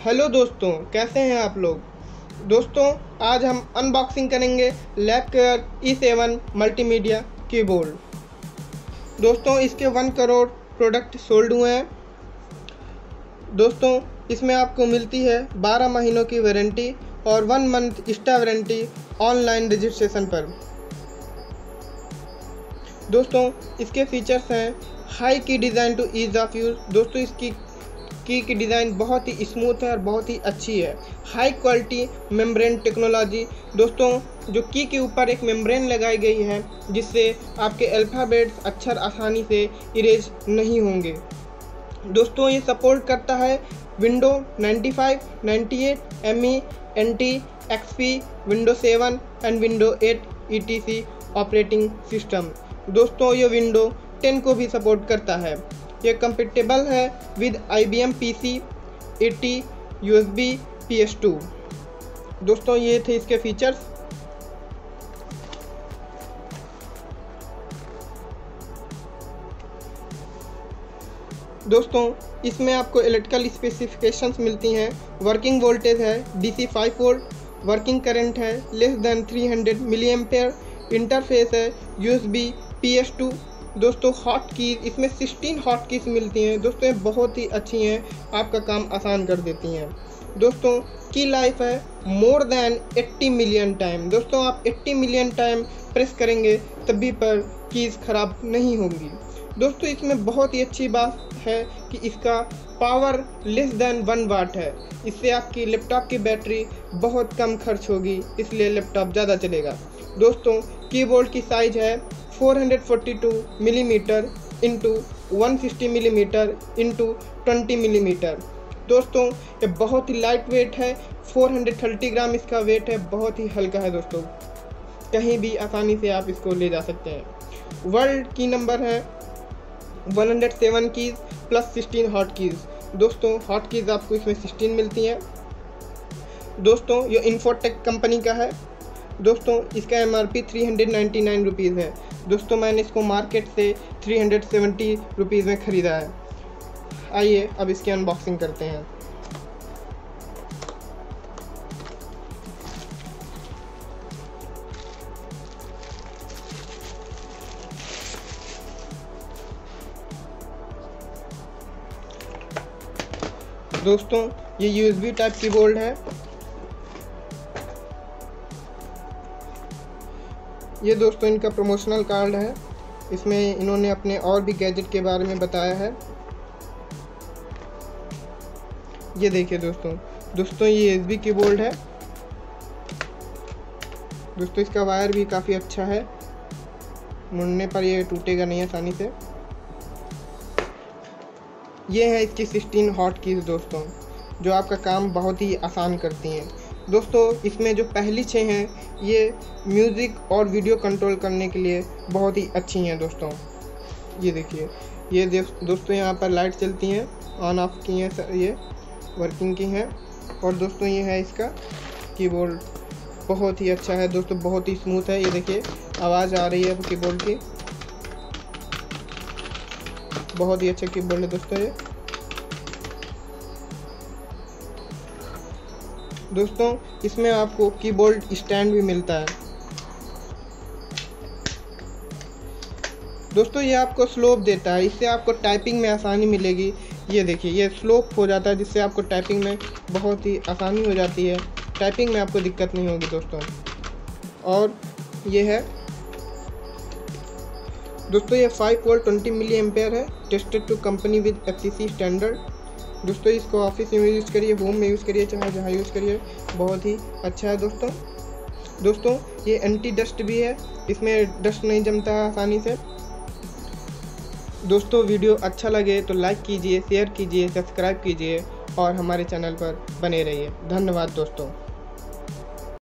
Hello दोस्तों, कैसे हैं आप लोग। दोस्तों, आज हम अनबॉक्सिंग करेंगे लैपकेयर E7 मल्टीमीडिया कीबोर्ड। दोस्तों, इसके 1 करोड़ प्रोडक्ट सोल्ड हुए हैं। दोस्तों, इसमें आपको मिलती है 12 महीनों की वारंटी और 1 month extra warranty online registration पर। दोस्तों, इसके फीचर्स हैं high key design to ease of use. दोस्तों, इसकी की डिज़ाइन बहुत ही स्मूथ है और बहुत ही अच्छी है। High quality membrane technology. दोस्तों, जो की के ऊपर एक मेम्ब्रेन लगाई गई है जिससे आपके अल्फ़ाबेट्स अक्षर आसानी से इरेज नहीं होंगे। दोस्तों, ये सपोर्ट करता है window 95, 98, ME, NT, XP, window 7 and window 8 ETC operating system. दोस्तों, ये विंडो 10 को भी सपोर्ट करता है। ये कंपेटेबल है with IBM PC 80 USB PS2। दोस्तों, ये थे इसके फीचर्स। दोस्तों, इसमें आपको इलेक्ट्रिकल स्पेसिफिकेशंस मिलती हैं। वर्किंग वोल्टेज है DC 5 वोल्ट, वर्किंग करंट है less than 300 milli ampere, interface है USB PS2। दोस्तों, हॉट कीज इसमें 16 हॉट कीज मिलती हैं। दोस्तों, ये बहुत ही अच्छी हैं, आपका काम आसान कर देती हैं। दोस्तों, की लाइफ है मोर देन 80 मिलियन टाइम। दोस्तों, आप 80 मिलियन टाइम प्रेस करेंगे तभी पर कीज़ ख़राब नहीं होंगी। दोस्तों, इसमें बहुत ही अच्छी बात है कि इसका पावर लेस देन 1 वाट है। इससे आपकी लैपटॉप की बैटरी बहुत कम खर्च होगी, इसलिए लैपटॉप ज़्यादा चलेगा। दोस्तों, कीबोर्ड की साइज़ है 442 millimetre into 160 millimetre into 20 millimetre. दोस्तों, ये बहुत ही लाइट वेट है। 430 ग्राम इसका वेट है, बहुत ही हल्का है। दोस्तों, कहीं भी आसानी से आप इसको ले जा सकते हैं। वर्ल्ड की नंबर है 107 कीज़ प्लस 16 हॉट कीज़। दोस्तों, हॉट कीज़ आपको इसमें 16 मिलती हैं। दोस्तों, ये इन्फोटेक कंपनी का है। दोस्तों, इसका MRP 399 रुपीज़ है। दोस्तों, मैंने इसको मार्केट से 370 रुपीज़ में ख़रीदा है। आइए अब इसकी अनबॉक्सिंग करते हैं। दोस्तों, ये USB टाइप कीबोर्ड है। ये दोस्तों इनका प्रमोशनल कार्ड है। इसमें इन्होंने अपने और भी गैजेट के बारे में बताया है। ये देखिए दोस्तों ये USB कीबोर्ड है। दोस्तों, इसका वायर भी काफ़ी अच्छा है, मुड़ने पर ये टूटेगा नहीं आसानी से। ये है इसकी 16 हॉट कीज़ दोस्तों, जो आपका काम बहुत ही आसान करती हैं। दोस्तों, इसमें जो पहली 6 हैं ये म्यूज़िक और वीडियो कंट्रोल करने के लिए बहुत ही अच्छी हैं। दोस्तों, ये देखिए, ये दोस्तों यहाँ पर लाइट चलती हैं, ऑन ऑफ की हैं, ये वर्किंग की हैं। और दोस्तों, ये है इसका कीबोर्ड, बहुत ही अच्छा है दोस्तों, बहुत ही स्मूथ है। ये देखिए, आवाज़ आ रही है कीबोर्ड की। बहुत ही अच्छा कीबोर्ड है दोस्तों ये। दोस्तों, इसमें आपको कीबोर्ड स्टैंड भी मिलता है। दोस्तों, ये आपको स्लोप देता है, इससे आपको टाइपिंग में आसानी मिलेगी। ये देखिए, ये स्लोप हो जाता है जिससे आपको टाइपिंग में बहुत ही आसानी हो जाती है। टाइपिंग में आपको दिक्कत नहीं होगी दोस्तों। और ये है दोस्तों, ये 5 वोल्ट 20 मिली एम्पेयर है, tested to company with FCC standard. दोस्तों, इसको ऑफिस में यूज़ करिए, होम में यूज़ करिए, चाहे जहाँ यूज़ करिए, बहुत ही अच्छा है दोस्तों, ये एंटी डस्ट भी है, इसमें डस्ट नहीं जमता है आसानी से। दोस्तों, वीडियो अच्छा लगे तो लाइक कीजिए, शेयर कीजिए, सब्सक्राइब कीजिए और हमारे चैनल पर बने रहिए। धन्यवाद दोस्तों।